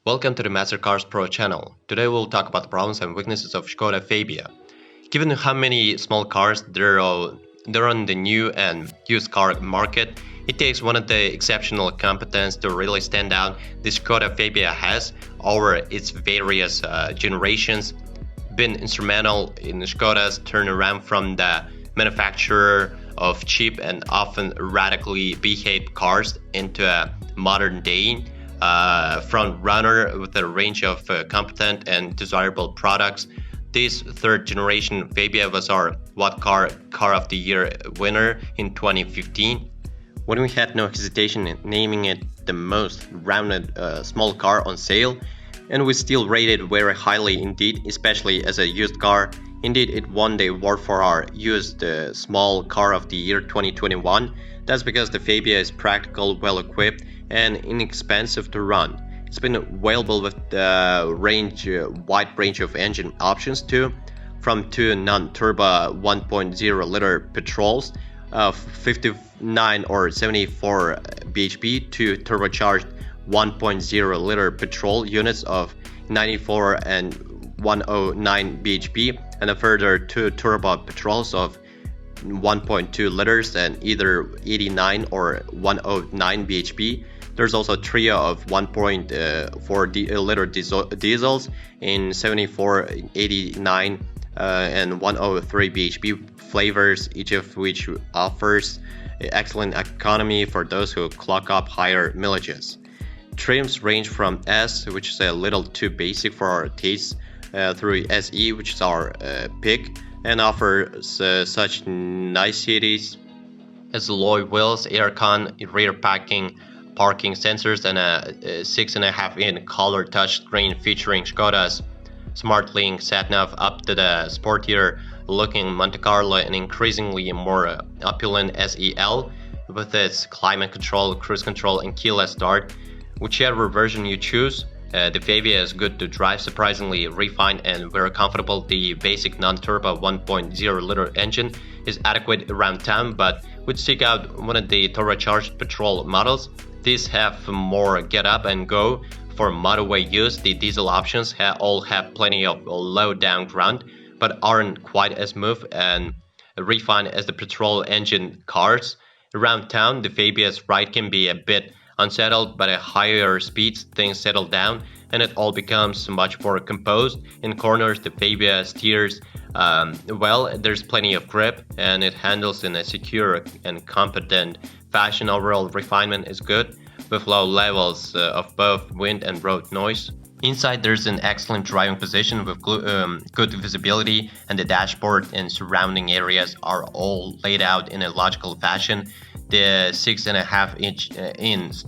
Welcome to the Mastercars Pro channel. Today we'll talk about the problems and weaknesses of Skoda Fabia. Given how many small cars there are on the new and used car market, it takes one of the exceptional competence to really stand out the Skoda Fabia has over its various generations, been instrumental in Skoda's turnaround from the manufacturer of cheap and often radically behaved cars into a modern day front runner with a range of competent and desirable products. This third generation Fabia was our What Car of the Year winner in 2015, when we had no hesitation in naming it the most rounded small car on sale, and we still rated very highly indeed, especially as a used car. Indeed, it won the award for our used small car of the year 2021. That's because the Fabia is practical, well equipped, and inexpensive to run. It's been available with wide range of engine options too, from two non-turbo 1.0 liter petrols of 59 or 74 bhp to turbocharged 1.0 liter petrol units of 94 and 109 bhp, and a further two turbo petrols of 1.2 liters and either 89 or 109 bhp. There's also a trio of 1.4 liter diesels in 74, 89 and 103 bhp flavors, each of which offers excellent economy for those who clock up higher mileages. Trims range from S, which is a little too basic for our tastes, through SE, which is our pick, and offers such niceties as alloy wheels, aircon, rear parking sensors, and a 6.5-inch color touchscreen featuring Skoda's SmartLink sat-nav, up to the sportier looking Monte Carlo and increasingly more opulent SEL with its climate control, cruise control, and keyless start. Whichever version you choose, the Fabia is good to drive, surprisingly refined and very comfortable. The basic non-turbo 1.0 liter engine is adequate around town, but would seek out one of the turbocharged petrol models. These have more get up and go for motorway use. The diesel options all have plenty of low down grunt, but aren't quite as smooth and refined as the petrol engine cars. Around town, the Fabia's ride can be a bit unsettled, but at higher speeds things settle down and it all becomes much more composed. In corners, the Fabia steers well, there's plenty of grip, and it handles in a secure and competent fashion. Overall refinement is good, with low levels of both wind and road noise. Inside, there's an excellent driving position with good visibility, and the dashboard and surrounding areas are all laid out in a logical fashion. The 6.5-inch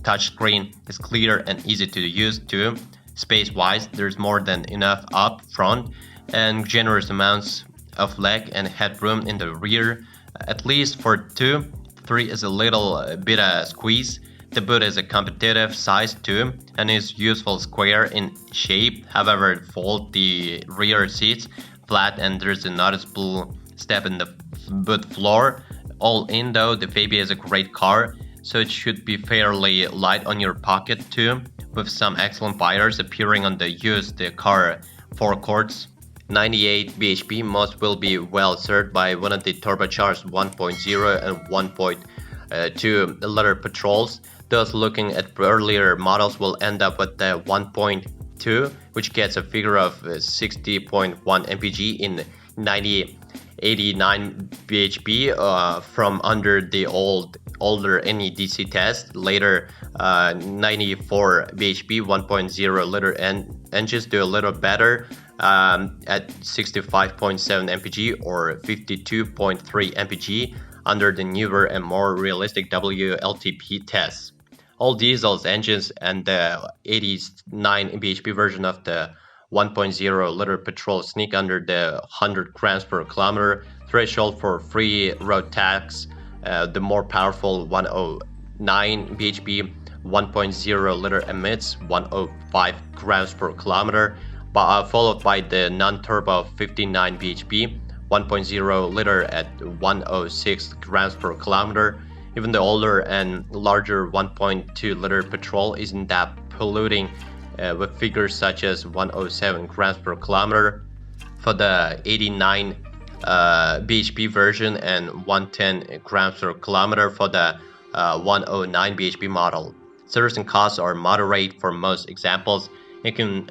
touchscreen is clear and easy to use too. Space-wise, there's more than enough up front and generous amounts of leg and headroom in the rear, at least for 2. 3 is a little bit of squeeze. The boot is a competitive size too and is useful square in shape. However, fold the rear seats flat and there's a noticeable step in the boot floor. All in though, the Fabia is a great car, so it should be fairly light on your pocket too, with some excellent buyers appearing on the used car forecourts. 98 bhp, most will be well served by one of the turbocharged 1.0 and 1.2 liter petrols. Those looking at earlier models will end up with the 1.2, which gets a figure of 60.1 mpg in 89 bhp from under the older NEDC test. Later 94 bhp 1.0 liter engines do a little better at 65.7 mpg or 52.3 mpg under the newer and more realistic WLTP tests. All diesels engines and the 89 bhp version of the 1.0 liter petrol sneak under the 100 grams per kilometer threshold for free road tax. The more powerful 109 bhp 1.0 liter emits 105 grams per kilometer, followed by the non-turbo 59 bhp 1.0 liter at 106 grams per kilometer. Even the older and larger 1.2 liter petrol isn't that polluting with figures such as 107 grams per kilometer for the 89 bhp version and 110 grams per kilometer for the 109 bhp model. Servicing costs are moderate for most examples. You can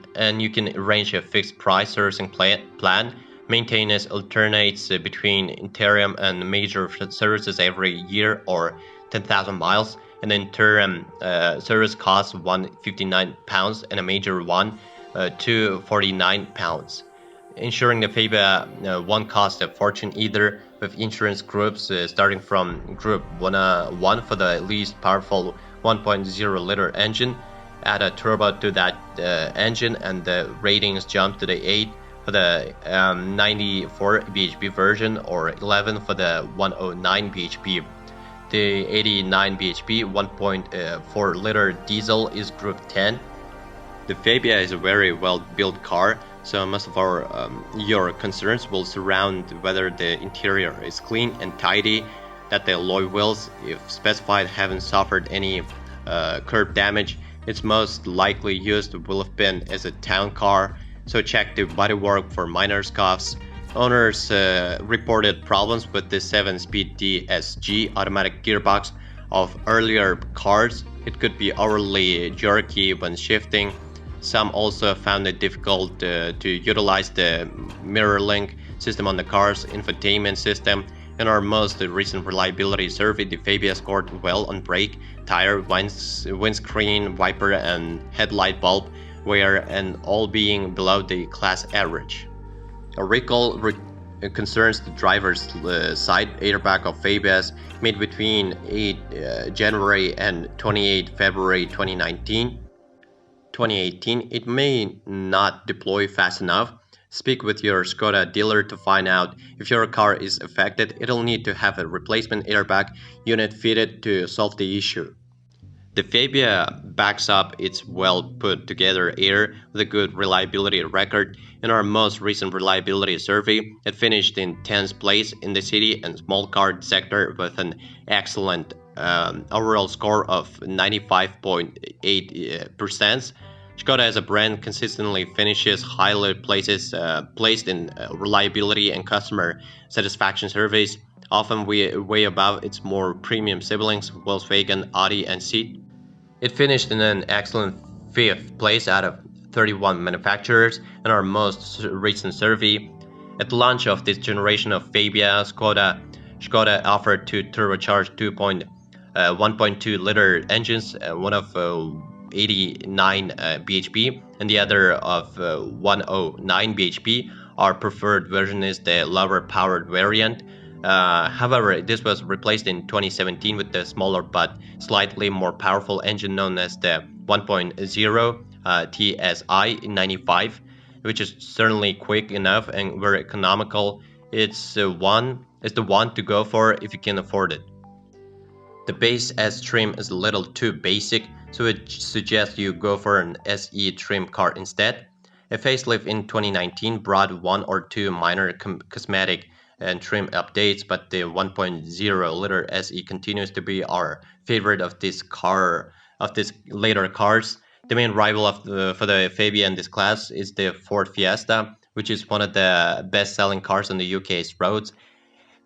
arrange a fixed price servicing plan. Maintenance alternates between interim and major services every year or 10,000 miles. An interim service costs £159 and a major one £249. Insuring the Fabia won't cost a fortune either, with insurance groups starting from Group 1 for the least powerful 1.0 liter engine. Add a turbo to that engine and the ratings jump to the 8 for the 94 bhp version or 11 for the 109 bhp. The 89 bhp 1.4 liter diesel is Group 10. The Fabia is a very well-built car, so most of your concerns will surround whether the interior is clean and tidy, that the alloy wheels, if specified, haven't suffered any curb damage. Its most likely used will have been as a town car, so check the bodywork for minor scuffs. Owners reported problems with the 7-speed DSG automatic gearbox of earlier cars. It could be overly jerky when shifting. Some also found it difficult to utilize the mirror link system on the car's infotainment system. In our most recent reliability survey, the Fabia scored well on brake, tire, windscreen, wiper and headlight bulb wear, and all being below the class average. A recall concerns the driver's side airbag of Fabias made between 8 January and 28 February 2018. It may not deploy fast enough. Speak with your Skoda dealer to find out if your car is affected. It'll need to have a replacement airbag unit fitted to solve the issue. The Fabia backs up its well put together air with a good reliability record. In our most recent reliability survey, it finished in 10th place in the city and small car sector with an excellent overall score of 95.8%. Skoda as a brand consistently finishes highly placed in reliability and customer satisfaction surveys, often way above its more premium siblings Volkswagen, Audi and Seat. It finished in an excellent 5th place out of 31 manufacturers in our most recent survey. At the launch of this generation of Fabia, Skoda offered two turbocharged 1.2 liter engines, one of 89 bhp and the other of 109 bhp. Our preferred version is the lower powered variant. However, this was replaced in 2017 with the smaller but slightly more powerful engine known as the 1.0 TSI 95, which is certainly quick enough and very economical. It's the one to go for if you can afford it. The base S trim is a little too basic, so it suggests you go for an SE trim car instead. A facelift in 2019 brought one or two minor cosmetic and trim updates, but the 1.0 liter SE continues to be our favorite of these later cars. The main rival for the Fabia in this class is the Ford Fiesta, which is one of the best-selling cars on the UK's roads.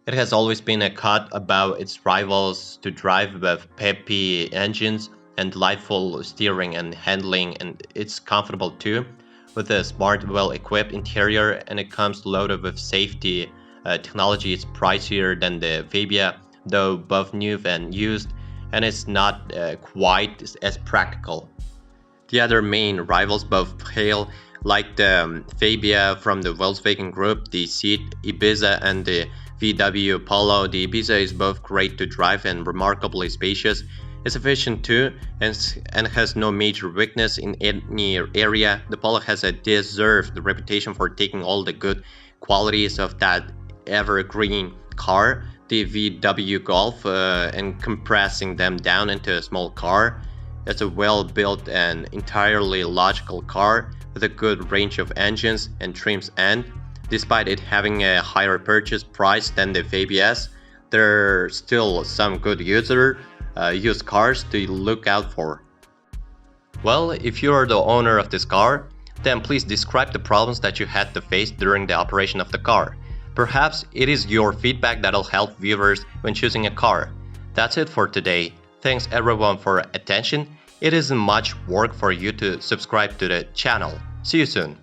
It has always been a cut above its rivals to drive with peppy engines and delightful steering and handling, and it's comfortable too, with a smart, well-equipped interior, and it comes loaded with safety technology. It's pricier than the Fabia, though both new and used, and it's not quite as practical. The other main rivals both hail like the Fabia from the Volkswagen Group, the Seat, Ibiza and the VW Polo. The Ibiza is both great to drive and remarkably spacious. It's efficient too and has no major weakness in any area. The Polo has a deserved reputation for taking all the good qualities of that evergreen car, the VW Golf, and compressing them down into a small car. It's a well-built and entirely logical car with a good range of engines and trims, and despite it having a higher purchase price than the Fabias, there are still some good used cars to look out for. Well, if you are the owner of this car, then please describe the problems that you had to face during the operation of the car. Perhaps it is your feedback that'll help viewers when choosing a car. That's it for today. Thanks everyone for attention. It isn't much work for you to subscribe to the channel. See you soon.